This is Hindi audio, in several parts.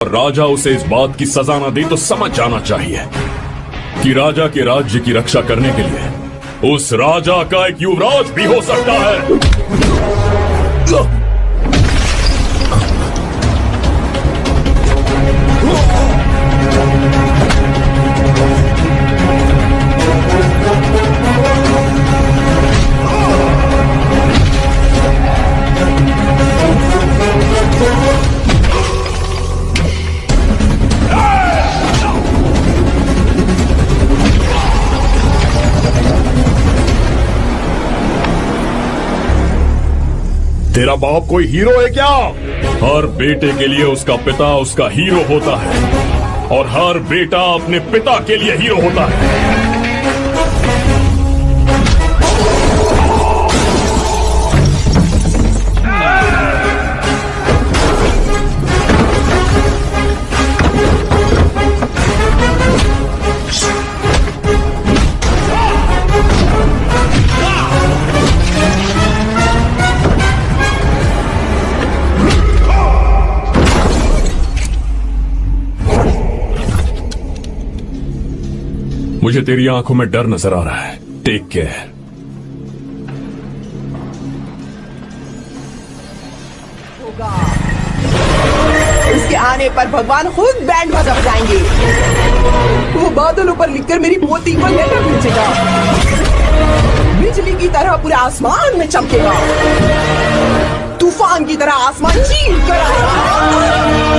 राजा उसे इस बात की सजा न दे तो समझ जाना चाहिए कि राजा के राज्य की रक्षा करने के लिए उस राजा का एक युवराज भी हो सकता है। तेरा बाप कोई हीरो है क्या? हर बेटे के लिए उसका पिता उसका हीरो होता है और हर बेटा अपने पिता के लिए हीरो होता है। मुझे तेरी आंखों में डर नजर आ रहा है। Take care. उसके आने पर भगवान खुद बैंड बजा बजाएंगे। वो बादलों पर लिखकर मेरी पोती को लेटर भेजेगा। बिजली की तरह पूरे आसमान में चमकेगा। तूफान की तरह आसमान चीर कर आएगा।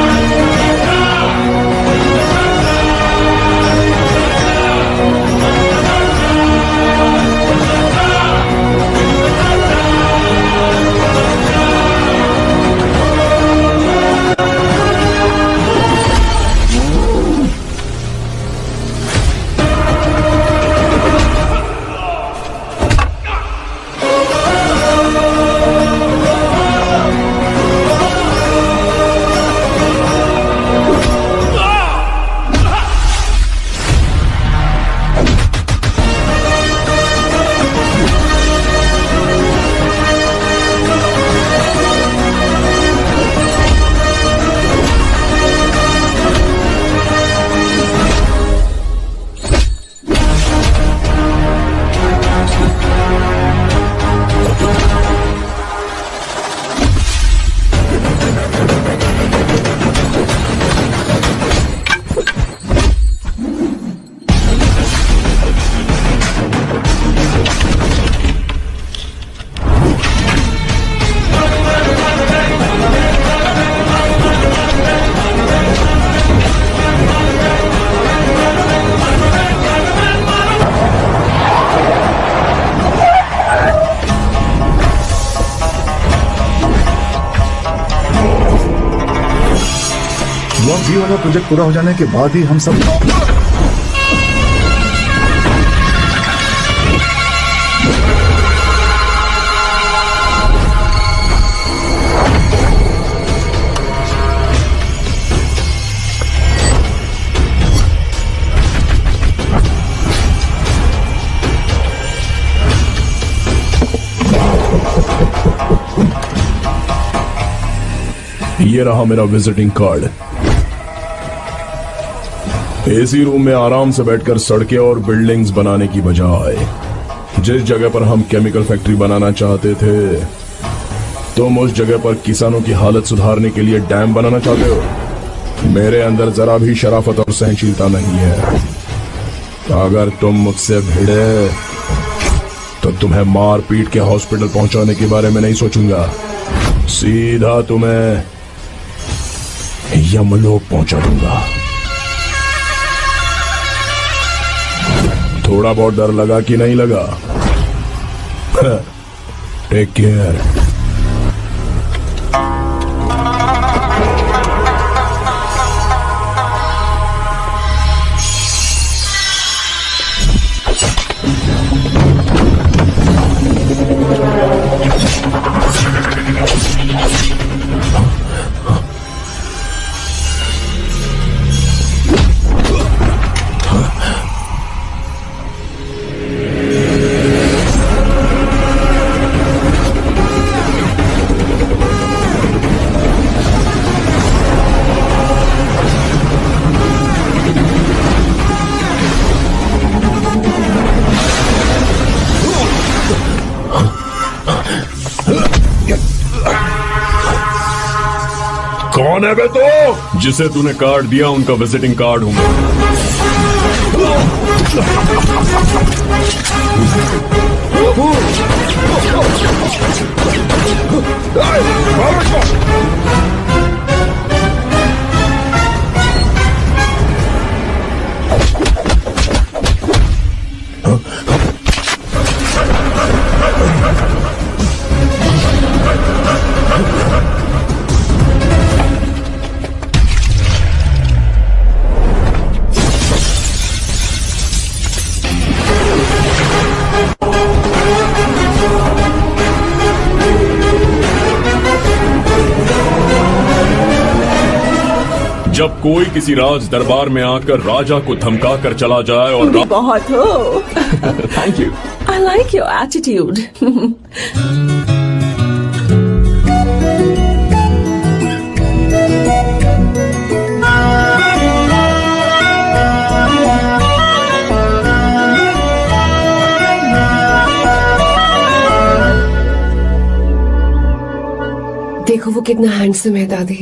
ये वाला प्रोजेक्ट पूरा हो जाने के बाद ही हम सब ये रहा मेरा विजिटिंग कार्ड। एसी रूम में आराम से बैठकर सड़कें और बिल्डिंग्स बनाने की बजाय जिस जगह पर हम केमिकल फैक्ट्री बनाना चाहते थे, तुम उस जगह पर किसानों की हालत सुधारने के लिए डैम बनाना चाहते हो। मेरे अंदर जरा भी शराफत और सहनशीलता नहीं है। अगर तुम मुझसे भिड़े तो तुम्हें मार पीट के हॉस्पिटल पहुंचाने के बारे में नहीं सोचूंगा, सीधा तुम्हें यमलोक पहुंचा दूंगा। थोड़ा बहुत डर लगा कि नहीं लगा? Take care. कौन है बे तो? जिसे तूने कार्ड दिया उनका विजिटिंग कार्ड हूं मैं। जब कोई किसी राज दरबार में आकर राजा को धमका कर चला जाए और भी बहुत हो। Thank you. I like your attitude. देखो वो कितना हैंडसम है दादी।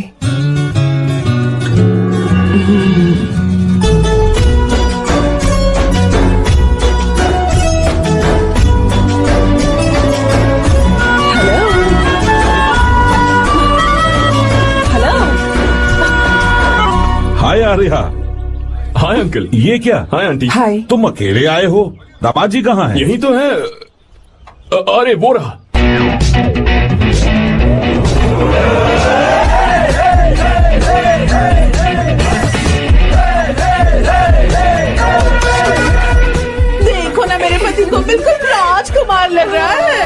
हाय आर्या। Hi uncle. ये क्या? Hi aunty. हाय। तुम अकेले आए हो? दामाद जी कहाँ हैं? यही तो है। अरे वो रहा। देखो ना मेरे पति को बिल्कुल राजकुमार लग रहा है।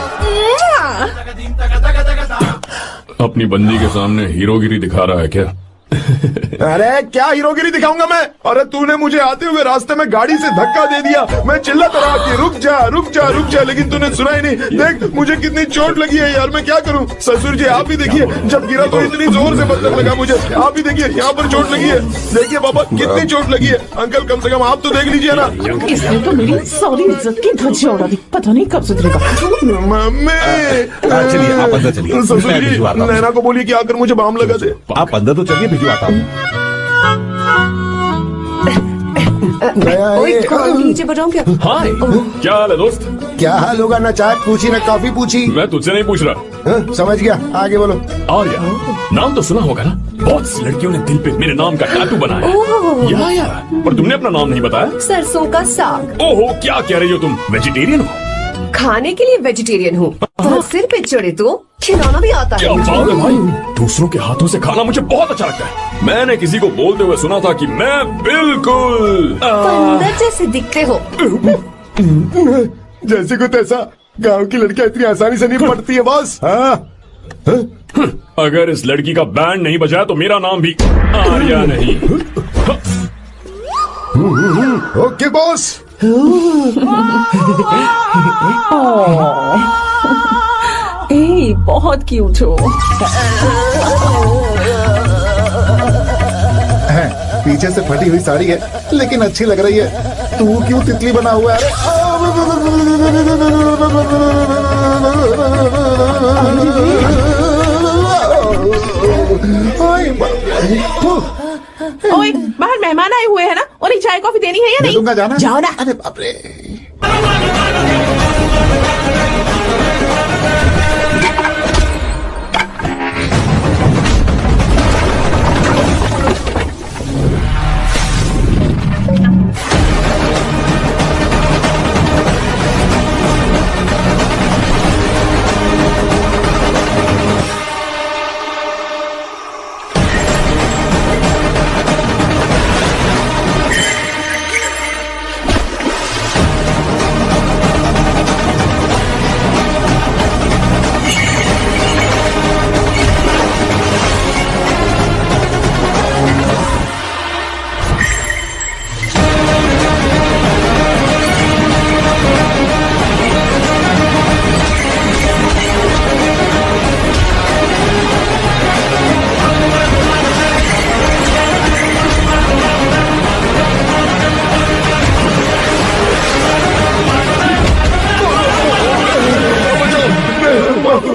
अपनी बंदी के सामने हीरोगिरी दिखा रहा है क्या? अरे क्या हीरोगिरी दिखाऊंगा मैं? अरे तूने मुझे आते हुए रास्ते में गाड़ी से धक्का दे दिया। मैं चिल्लाता रहा कि रुक जा रुक जा रुक जा, लेकिन तूने सुना ही नहीं। देख मुझे कितनी चोट लगी है यार, मैं क्या करूं? ससुर जी आप भी देखिए, जब गिरा तो इतनी जोर से पत्थर लगा मुझे। आप भी देखिए यहाँ पर चोट लगी है। देखिए पापा कितनी चोट लगी है। अंकल कम से कम आप तो देख लीजिए ना। इसने तो मेरी सारी इज्जत की धज्जियां उड़ा दी। पता नहीं कब सुधरेगा। मम्मी चलिए आप अंदर चलिए, ससुर मैं जी भिजवाता हूँ। नैना को बोलिए कि आकर मुझे बाम लगा दे। आप अंदर तो चलिए, भिजवाता हूँ। ओए कॉल नीचे बजाऊं क्या? हाय, क्या हाल है दोस्त? क्या हाल होगा? ना चाय पूछी ना कॉफी पूछी। मैं तुझसे नहीं पूछ रहा। हाँ, समझ गया, आगे बोलो। आर्या, नाम तो सुना होगा ना? बहुत सी लड़कियों ने दिल पे मेरे नाम का टैटू बनाया है। या, पर तुमने अपना नाम नहीं बताया। सरसों का साग। ओहो, क्या कह रही हो तुम? वेजिटेरियन हो? खाने के लिए वेजिटेरियन हूँ, पर सिर पे चढ़े तो खिलाना भी आता क्या है। बात है भाई, दूसरों के हाथों से खाना मुझे बहुत अच्छा लगता है। मैंने किसी को बोलते हुए सुना था कि मैं बिल्कुल बंदर जैसे दिखते हो। जैसे कुछ ऐसा। गांव की लड़कियां इतनी आसानी से नहीं पड़ती है बॉस। हाँ अगर इस लड़की का बैंड नहीं बजाया तो मेरा नाम भी आर्या नहीं। Okay boss. ए, बहुत क्यूट हो। है, पीछे से फटी हुई साड़ी है लेकिन अच्छी लग रही है। तू क्यों तितली बना हुआ है? ओए बाहर मेहमान आए हुए हैं ना, उन्हें चाय कॉफी देनी है या दे नहीं? दूंगा, जाना। जाओ ना। अरे बाप रे।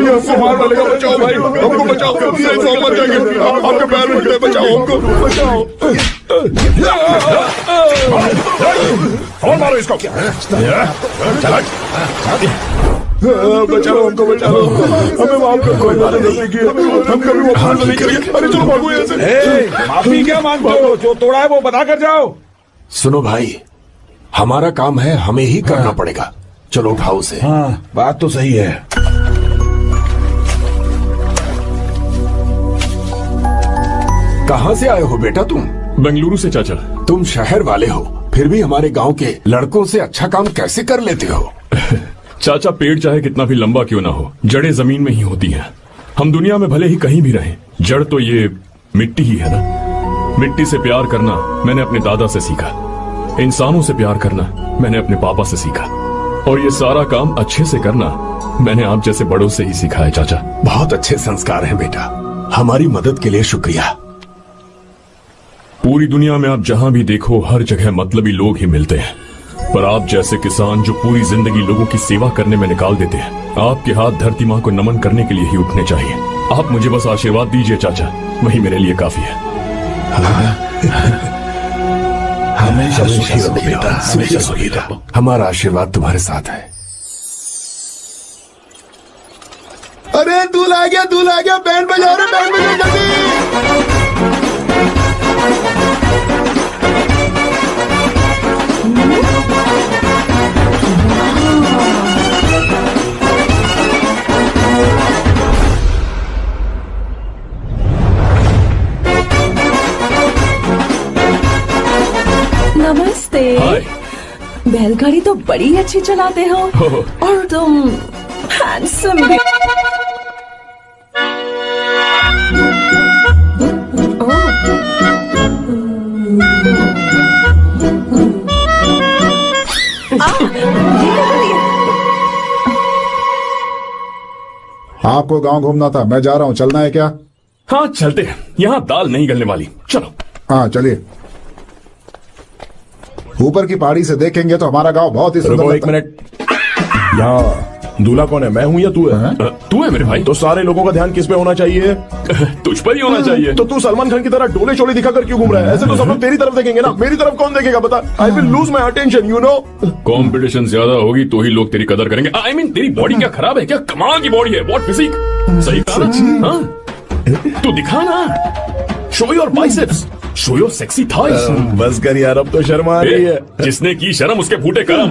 हमको मार डालेगा, बचाओ भाई, हमको बचाओ। नहीं तो हम मर जाएंगे। आपके पैर में हमको बचाओ। और मारो इसको। चला। बचाओ हमको, बचाओ हमें, माफ कर दो, मैंने गलती की, हम कभी वो भूल नहीं करेंगे। अरे चलो भागो यहाँ से। माफी क्या मांगते हो? जो तोड़ा है वो बता कर जाओ। सुनो भाई, हमारा काम है, हमें ही करना पड़ेगा। चलो उठाओ उसे। हाँ, बात तो सही है। कहाँ से आए हो बेटा तुम? बेंगलुरु से चाचा। तुम शहर वाले हो, फिर भी हमारे गांव के लड़कों से अच्छा काम कैसे कर लेते हो? चाचा, पेड़ चाहे कितना भी लंबा क्यों ना हो, जड़ें जमीन में ही होती हैं। हम दुनिया में भले ही कहीं भी रहें, जड़ तो ये मिट्टी ही है ना। मिट्टी से प्यार करना मैंने अपने दादा से सीखा, इंसानों से प्यार करना मैंने अपने पापा से सीखा, और ये सारा काम अच्छे से करना मैंने आप जैसे बड़ों से ही सीखा है चाचा। बहुत अच्छे संस्कार हैं बेटा, हमारी मदद के लिए शुक्रिया। पूरी दुनिया में आप जहां भी देखो, हर जगह मतलबी लोग ही मिलते हैं, पर आप जैसे किसान जो पूरी जिंदगी लोगों की सेवा करने में निकाल देते हैं, आपके हाथ धरती माँ को नमन करने के लिए ही उठने चाहिए। आप मुझे बस आशीर्वाद दीजिए चाचा, वही मेरे लिए काफी है। हमेशा सुखी रहो बेटा, हमेशा सुखी रहो। हमारा आशीर्वाद तुम्हारे साथ है। अरे दूल्हा आ गया, दूल्हा आ गया, बैंड बजाओ रे, बैंड बजाओ जल्दी। नमस्ते। हाय। बैलगाड़ी तो बड़ी अच्छी चलाते हो, और तुम हैंडसम भी। आपको गांव घूमना था, मैं जा रहा हूँ, चलना है क्या? हाँ चलते हैं, यहाँ दाल नहीं गलने वाली, चलो। हाँ चलिए। ऊपर की पहाड़ी से देखेंगे तो हमारा गांव बहुत ही सुंदर रुको एक लगता है। मिनट, यहाँ दूल्हा कौन है, मैं हूँ या तू है? तू है मेरे भाई, तो सारे लोगों का ध्यान किस पे होना चाहिए? तुझ पर ही होना चाहिए। तो तू सलमान खान की तरह डोले चोले दिखाकर क्यों घूम रहा है? ऐसे तो सब लोग तेरी तरफ देखेंगे ना, मेरी तरफ कौन देखेगा बता? I will lose my attention, you know. Competition ज्यादा होगी तो ही लोग तेरी कदर करेंगे। आई मीन तेरी बॉडी क्या खराब है क्या? कमाल की बॉडी है, व्हाट फिजिक। सही कहा ना? हाँ? तू दिखा ना, show your biceps, show your sexy thighs. बस कर यार, अब तो शर्म आ रही है। जिसने की शर्म उसके फूटे करम।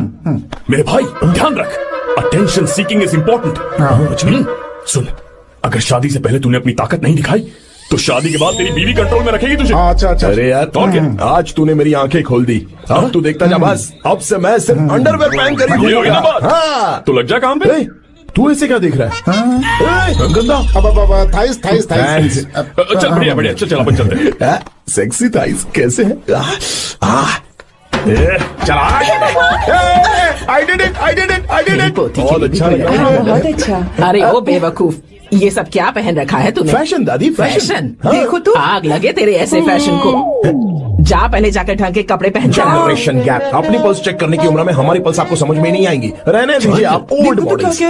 मेरे भाई ध्यान रख, अटेंशन सीकिंग इज इंपॉर्टेंट। सुन, अगर शादी से पहले तूने अपनी ताकत नहीं दिखाई तो शादी के बाद तेरी बीवी कंट्रोल में रखेगी तुझे। अच्छा अच्छा। अरे यार, और क्या? आज तूने मेरी आंखें खोल दी, अब तू देखता जा बस। अब से मैं सिर्फ अंडरवेयर पहन कर ही ये हुई ना घूमूंगा। बात? हाँ। तो लग जा काम पे। ए, तू ऐसे क्या देख रहा है? ए, गंदा। अब थाइस थाइस थाइस। चल बढ़िया बढ़िया, चल चल अपन चलते हैं। सेक्सी थाइस कैसे है? चला। I did it, I did it, I did it. पोती की बहुत बीवी अच्छा को यार, लगा। बहुत अच्छा। अरे ओ बेवकूफ, ये सब क्या पहन रखा है तूने? फैशन दादी, फैशन। फैशन। हाँ। देखो तू, आग लगे तेरे ऐसे फैशन को। जा पहले जाकर ढंग के कपड़े पहन जा। Generation gap. अपनी पल्स चेक करने की उम्र में हमारी पल्स आपको समझ में नहीं आएंगी। रहने दीजिए, आप old models.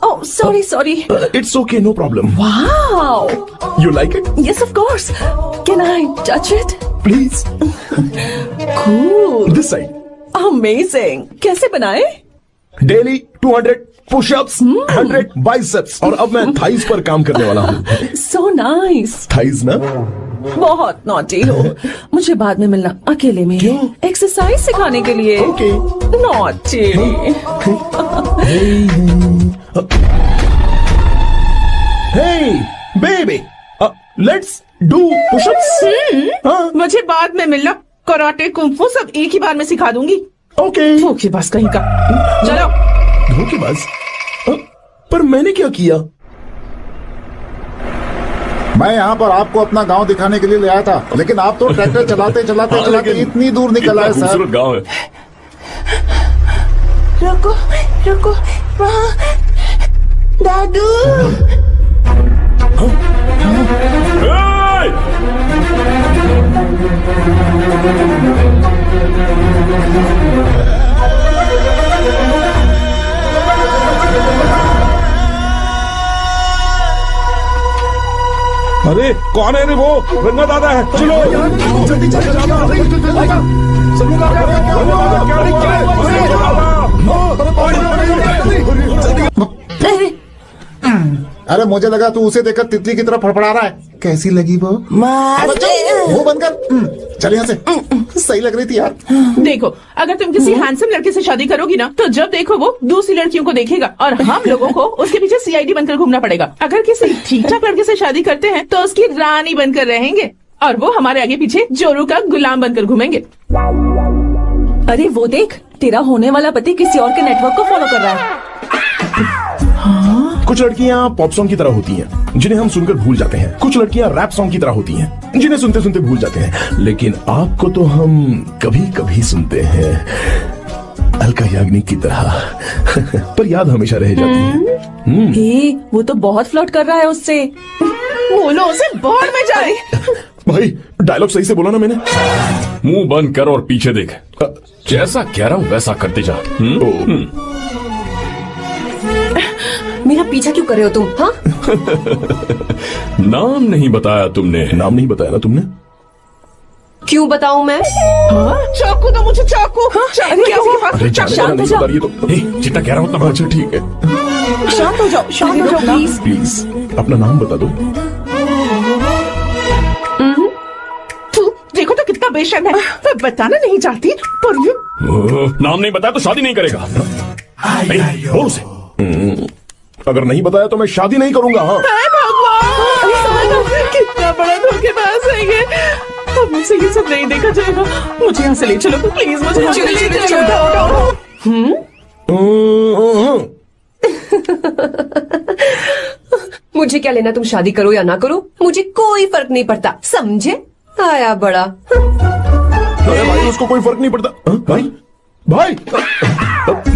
Oh sorry sorry. It's okay, no problem. Wow, you like it? Yes of course. Can I touch it? Please. Cool, this side. Amazing. कैसे बनाए? डेली 200 पुशअप्स, 100 बाइसेप्स, और अब मैं थाइस पर काम करने वाला हूँ। So nice. थाइस ना? बहुत नॉटी हो। मुझे बाद में मिलना अकेले में। क्यों? एक्सरसाइज सिखाने के लिए। Okay. Naughty. Hey, baby, let's do push-ups. मुझे बाद में मिलना, कराटे कुंफू सब एक ही बार में सिखा दूंगी। Okay. धोखे बस कहीं का। चलो। धोखेबाज? पर मैंने क्या किया? मैं यहाँ पर आपको अपना गांव दिखाने के लिए ले आया था, लेकिन आप तो ट्रैक्टर चलाते चलाते चलाते इतनी दूर निकल आए सर। खूबसूरत गाँव है। रुको रुको, वहाँ दादू। अरे कौन है रे वो? रंगा दादा है, चलो। अरे मुझे लगा तू उसे देखकर तितली की तरह फड़फड़ा रहा है। कैसी लगी वो? वो बंद कर, चल यहाँ से। सही लग रही थी यार। देखो, अगर तुम किसी हैंडसम लड़के से शादी करोगी ना, तो जब देखो वो दूसरी लड़कियों को देखेगा और हम लोगों को उसके पीछे सीआईडी बनकर घूमना पड़ेगा। अगर किसी ठीक ठाक लड़के से शादी करते हैं तो उसकी रानी बनकर रहेंगे और वो हमारे आगे पीछे जोरू का गुलाम बनकर घूमेंगे। अरे वो देख, तेरा होने वाला पति किसी और के नेटवर्क को फॉलो कर रहा है। कुछ लड़कियां पॉप सॉन्ग की तरह होती हैं, जिन्हें हम सुनकर भूल जाते हैं। कुछ लड़कियां रैप सॉन्ग की तरह होती हैं, जिन्हें सुनते सुनते भूल जाते हैं। लेकिन आपको तो हम कभी कभी सुनते हैं अलका याग्निक की तरह पर याद हमेशा रह जाती है। ए, वो तो बहुत फ्लर्ट कर रहा है उससे। बोलो उसे बाहर में जाए। भाई डायलॉग सही से बोला ना मैंने? मुंह बंद कर और पीछे देख। जैसा कह रहा हूँ वैसा करते जा। मेरा पीछा क्यों कर रहे हो तुम? हाँ, नाम नहीं बताया तुमने। नाम नहीं बताया ना तुमने? क्यों बताऊं मैं? चाकू दो मुझे, चाकू। अरे क्या हुआ? अरे जाने शांत देना, हो जाओ। नहीं बता रही है तो जितना कह रहा हूँ उतना अच्छा ठीक है। शांत हो जाओ, शांत हो जाओ प्लीज। प्लीज अपना नाम बता दो। देखो तो कितना बेशर्म है। मैं बताना नहीं चाहती पर ये नाम नहीं बताया तो शादी नहीं करेगा। बोल उसे। अगर नहीं बताया तो मैं शादी नहीं करूंगा। हाँ भगवान, कितना बड़ा धोखेबाज है ये। अब मुझसे ये सब नहीं देखा जाएगा। मुझे यहाँ से ले चलो प्लीज, मुझे यहाँ से ले चलो। मुझे क्या लेना तुम शादी करो या ना करो, मुझे कोई फर्क नहीं पड़ता, समझे? आया बड़ा। अरे भाई उसको कोई फर्क नहीं पड़ता। भाई भाई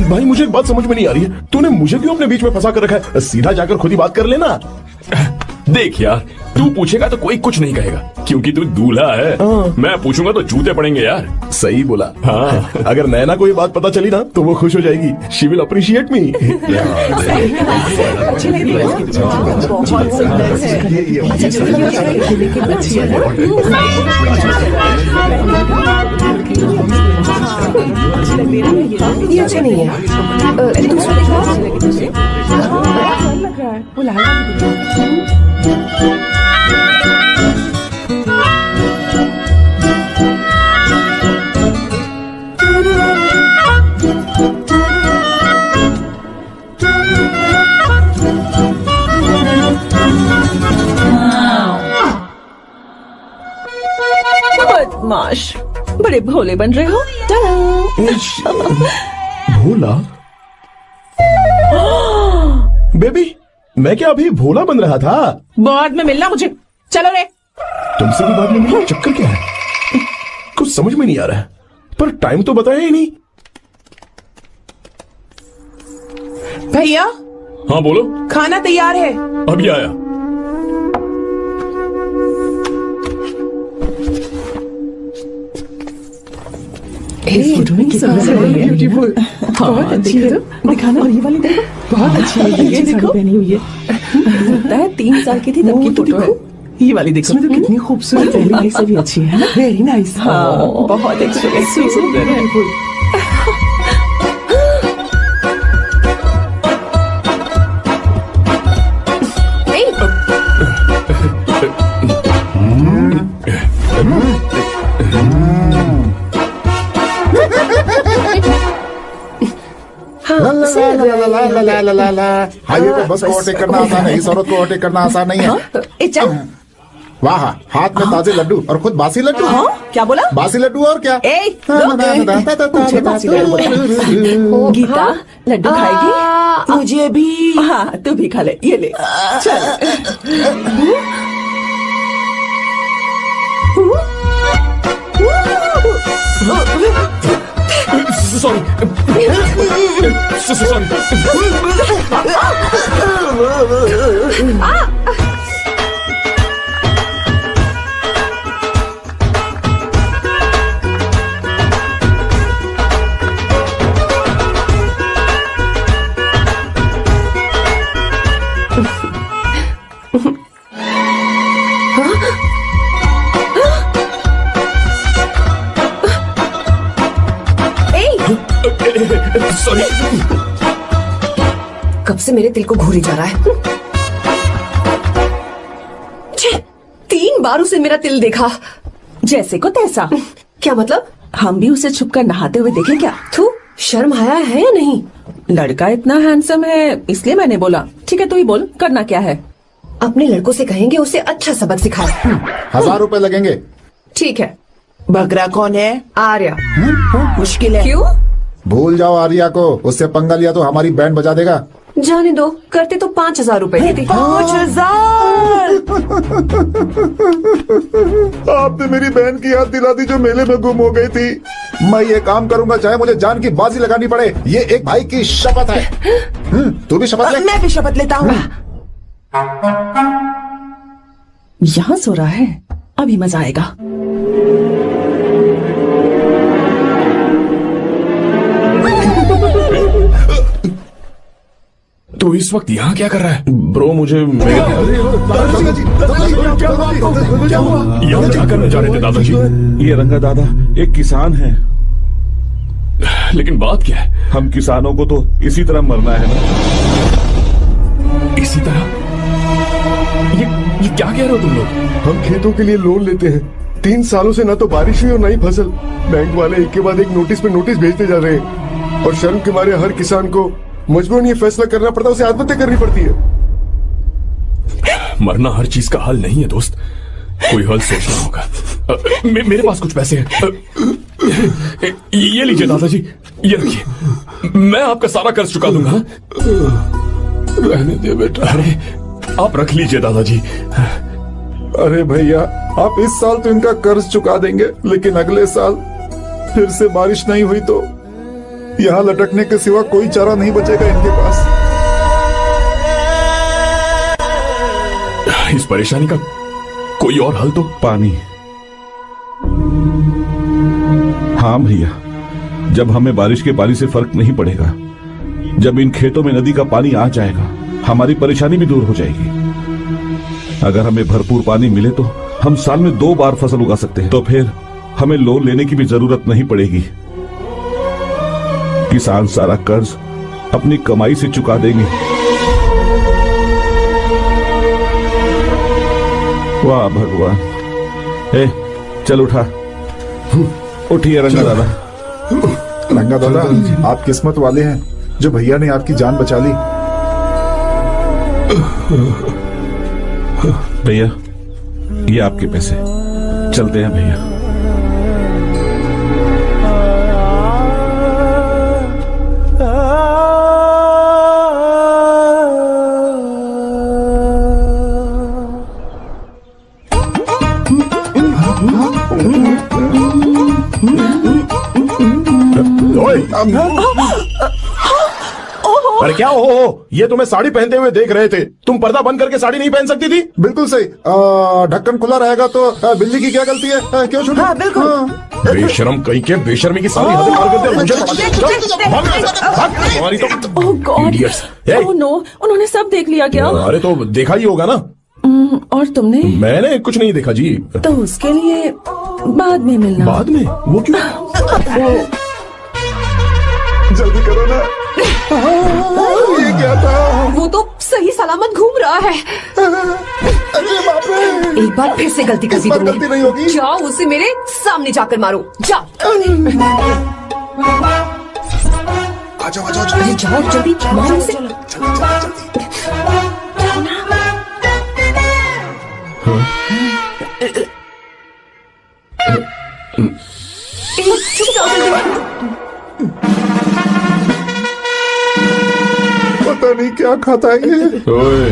भाई मुझे एक बात समझ में नहीं आ रही है, तूने मुझे क्यों अपने बीच में फंसा कर रखा है? सीधा जाकर खुद ही बात कर लेना। देख यार, तू पूछेगा तो कोई कुछ नहीं कहेगा क्योंकि तू दूल्हा है। मैं पूछूंगा तो जूते पड़ेंगे यार। सही बोला। हाँ। अगर नैना को ये बात पता चली ना तो वो खुश हो जाएगी। शी विल अप्रिशिएट मी। ये अच्छा नहीं है। दूसरा बदमाश, बड़े भोले बन रहे हो। भोला? बेबी मैं क्या अभी भोला बन रहा था? बाद में मिलना मुझे, चलो रे। तुमसे भी बाद में मिलना? चक्कर क्या है? कुछ समझ में नहीं आ रहा है, पर टाइम तो बताया ही नहीं। भैया हाँ बोलो। खाना तैयार है। अभी आया। फोटो में कितना ब्यूटीफुल, बहुत अच्छी है। दिखाना, और ये वाली देखो, बहुत अच्छी है। ये देखो पहनी हुई है, लगता है 3 साल की थी तब की फोटो है। ये वाली देखो तो कितनी खूबसूरत है। नाइस भी अच्छी है ना, वेरी नाइस। हाँ, बहुत एक्सप्रेसिव। हाईवे पे बस को ओवरटेक करना आसान है, इस औरत को ओवरटेक करना आसान नहीं है। वाह, हाथ में ताजे लड्डू और खुद बासी लड्डू। हाँ, क्या बोला? बासी लड्डू और क्या? मुझे बासी लड्डू बोला। गीता लड्डू खाएगी? मुझे भी। हाँ, तू भी खा ले, ये ले। Sorry sorry. कब से मेरे तिल को घूरी जा रहा है। छे, 3 बार उसे मेरा तिल देखा। जैसे को तैसा। क्या मतलब? हम भी उसे छुपकर नहाते हुए देखें क्या? तू शर्म आया है या नहीं? लड़का इतना हैंडसम है इसलिए मैंने बोला। ठीक है तू ही बोल, करना क्या है? अपने लड़कों से कहेंगे उसे अच्छा सबक सिखाए। 1000 रुपए लगेंगे। ठीक है। बकरा कौन है? आर्या। मुश्किल है। क्यों? भूल जाओ आर्या को, उससे पंगा लिया तो हमारी बैंड बजा देगा। जाने दो, करते तो 5000 रुपए देते। 5000। आपने मेरी बहन की याद दिला दी जो मेले में गुम हो गई थी। मैं ये काम करूंगा चाहे मुझे जान की बाजी लगानी पड़े। ये एक भाई की शपथ है। तू भी शपथ ले। मैं भी शपथ लेता हूँ। यहाँ सो रहा है, अभी मजा आएगा। तो इस वक्त यहाँ क्या कर रहा है? ब्रो मुझे यहाँ क्या करने जा रहे थे दादाजी? ये रंगा दादा एक किसान है। लेकिन बात क्या है? हम किसानों को तो इसी तरह मरना है ना। इसी तरह? ये क्या कह रहे हो तुम लोग? हम खेतों के लिए लोन लेते हैं। 3 सालों से ना तो बारिश हुई और ना ही फसल। बैंक वाले एक के बाद एक नोटिस पे नोटिस भेजते जा रहे हैं और शर्म के मारे हर किसान को मजबूरन ये फैसला करना पड़ता है, उसे आत्महत्या करनी पड़ती है। मरना हर चीज का हल नहीं है दोस्त, कोई हल सोचना होगा। मेरे पास कुछ पैसे हैं। ये लीजिए दादाजी, ये रखिए, मैं आपका सारा कर्ज चुका दूंगा। रहने दे बेटा। अरे आप रख लीजिए दादाजी। अरे भैया, आप इस साल तो इनका कर्ज चुका देंगे, लेकिन अगले साल फिर से बारिश नहीं हुई तो यहाँ लटकने के सिवा कोई चारा नहीं बचेगा इनके पास। इस परेशानी का कोई और हल तो? पानी। हाँ भैया, जब हमें बारिश के पानी से फर्क नहीं पड़ेगा, जब इन खेतों में नदी का पानी आ जाएगा, हमारी परेशानी भी दूर हो जाएगी। अगर हमें भरपूर पानी मिले तो हम साल में 2 बार फसल उगा सकते हैं। तो फिर हमें लोन लेने की भी जरूरत नहीं पड़ेगी। किसान सारा कर्ज अपनी कमाई से चुका देंगे। वाह भगवान। ए, चल उठा। उठिए रंगा दादा। रंगा दादा, आप किस्मत वाले हैं जो भैया ने आपकी जान बचा ली। भैया ये आपके पैसे, चलते हैं भैया। अरे क्या हो, ये तुम्हें साड़ी पहनते हुए देख रहे थे। तुम पर्दा बंद करके साड़ी नहीं पहन सकती थी? बिल्कुल सही। ढक्कन खुला रहेगा तो बिल्ली की क्या गलती है? क्यों छोटू? हाँ, बिल्कुल। बेशरम कहीं के, बेशर्मी की सारी हदें पार कर दे। मुझे तुम्हारी तो ओह गॉड, Idiots. ओह नो, उन्होंने सब देख लिया क्या? अरे तो देखा ही होगा ना। और तुमने? मैंने कुछ नहीं देखा जी। तो उसके लिए बाद में मिलना। बाद में? वो क्यों? जल्दी करो ना। ये क्या था? वो तो सही सलामत घूम रहा है। अरे बाप रे! एक बार फिर से गलती कर दी इस बार गलती नहीं होगी। तुमने। जाओ उसे मेरे सामने जाकर मारो। जाओ। आ जाओ, आ जाओ, अरे जाओ जल्दी मारो उसे। चुप जाओ जल्दी। पता नहीं क्या खाता है ये। ओए,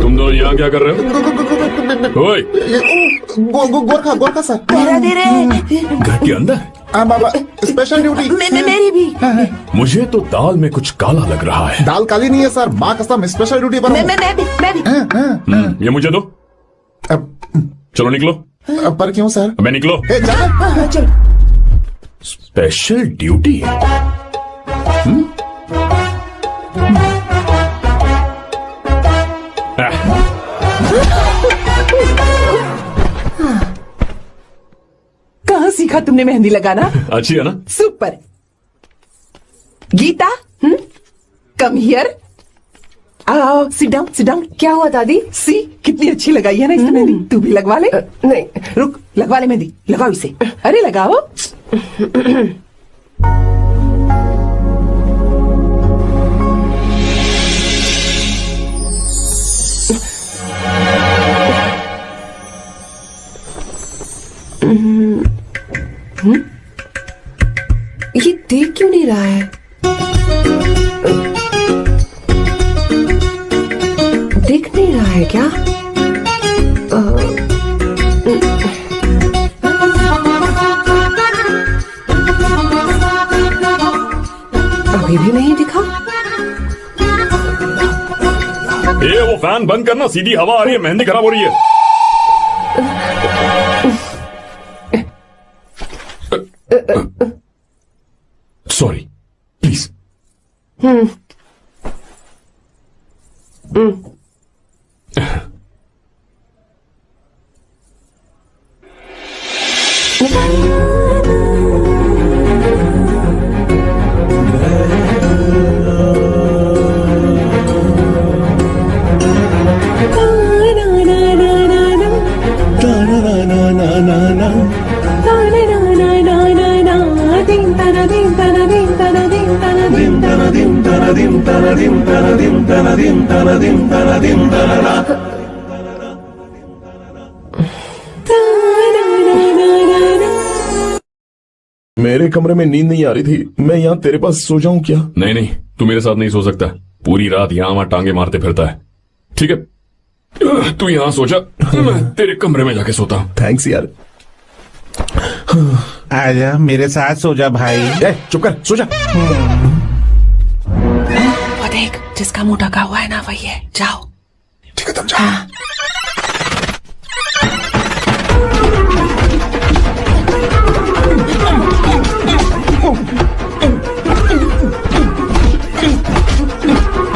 तुम दोनों यहाँ क्या कर रहे हो? ओए, गोरखा सर। घर के अंदर? बाबा, स्पेशल ड्यूटी। मेरी भी। मुझे तो दाल में कुछ काला लग रहा है। दाल काली नहीं है सर, माँ कसम स्पेशल ड्यूटी पर हूँ। मैं भी। ये मुझे दो। चलो निकलो। पर क्यों सर? अबे निकलो। चल। Special duty? कहाँ सीखा तुमने मेहंदी लगाना? अच्छी है ना? सुपर। Gita, come here. आओ, सिट डाउन, सिट डाउन। क्या हुआ दादी? सी, कितनी अच्छी लगाई है ना इसने मेहंदी। तू भी लगवा ले। नहीं, रुक, लगवा ले मेहंदी, लगाओ इसे। अरे लगाओ। ये देख क्यों नहीं रहा है? देख नहीं रहा है क्या? अभी भी नहीं दिखा। ये वो फैन बंद करना, सीधी हवा आ रही है, मेहंदी खराब हो रही है। Sorry, please. मेरे कमरे में नींद नहीं आ रही थी, मैं यहाँ तेरे पास सो जाऊं क्या? नहीं नहीं, तू मेरे साथ नहीं सो सकता। पूरी रात यहाँ वहां टांगे मारते फिरता है। ठीक है, तू यहाँ सो जा, मैं तेरे कमरे में जाके सोता हूँ। थैंक्स यार। आजा मेरे साथ सो जा भाई। चुप कर, सो जा। वो देख, जिसका मुंह ढका हुआ है ना वही है। जाओ। ठीक है, तुम जाओ।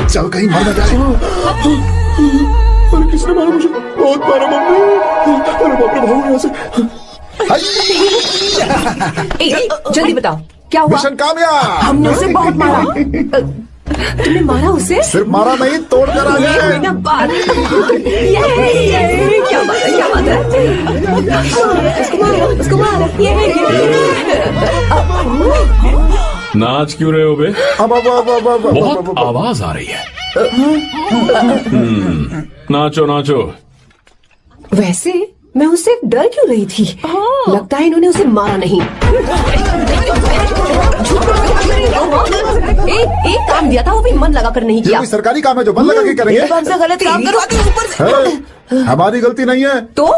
चल, कहीं मर ना जाए। अरे किसने मारा मुझे? बहुत मारा मम्मी। अरे बाप रे, भागो यहाँ से। जल्दी बताओ क्या हुआ? मिशन कामयाब। हमने उसे बहुत मारा। तुमने मारा उसे? सिर्फ मारा नहीं, तोड़ कर आ गए। ये बात। ये क्या बात है? क्या बात है? उसको मारो। नाच क्यों रहे हो बे? बहुत आवाज आ रही है। नाचो नाचो। वैसे मैं उससे डर क्यों रही थी? लगता है इन्होंने उसे मारा नहीं। एक काम दिया था, वो भी मन लगा कर नहीं ये किया। कोई सरकारी काम है जो मन लगा के करेंगे? हमसे गलत काम करवाते हो ऊपर से। हमारी गलती नहीं है, तो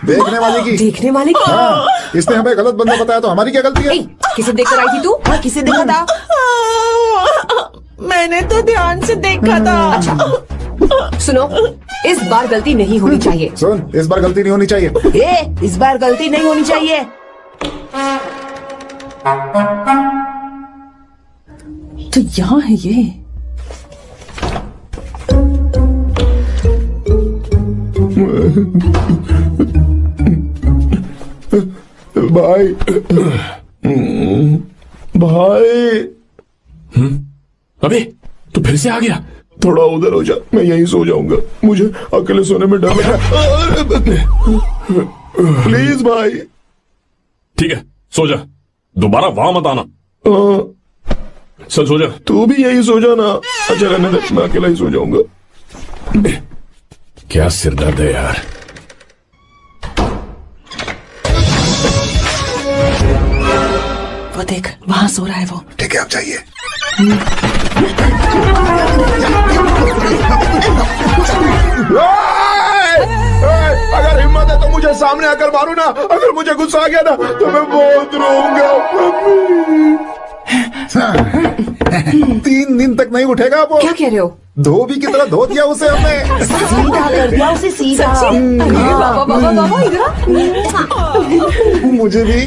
देखने वाले की। देखने वाले की? हाँ, इसने हमें गलत बंदा बताया तो हमारी क्या गलती है? किसे देखकर आई थी तू? किसे देखा था? मैंने तो ध्यान से देखा था। अच्छा सुनो, इस बार गलती नहीं होनी चाहिए। सुन, इस बार गलती नहीं होनी चाहिए। इस बार गलती नहीं होनी चाहिए। तो यहाँ है ये। भाई, भाई। अबे तू फिर से आ गया? थोड़ा उधर हो जा, मैं यहीं सो जाऊंगा। मुझे अकेले सोने में डर लग रहा है। प्लीज भाई। ठीक है, सो जा, दोबारा वहां मत आना। चल सो जा। तू भी यहीं सो जाना। अच्छा रहने दे, मैं अकेला ही सो जाऊंगा। क्या सिरदर्द है यार। वो देख, वहां सो रहा है वो। ठीक है, आप जाइए। अगर हिम्मत है तो मुझे सामने आकर मारो ना। अगर मुझे गुस्सा आ गया ना तो मैं बहुत रोऊंगा। 3 दिन तक नहीं उठेगा वो। क्या कह रहे हो? धोबी की तरह धो दिया उसे हमने। सीधा कर दिया उसे, सीधा। बाबा इधर। मुझे भी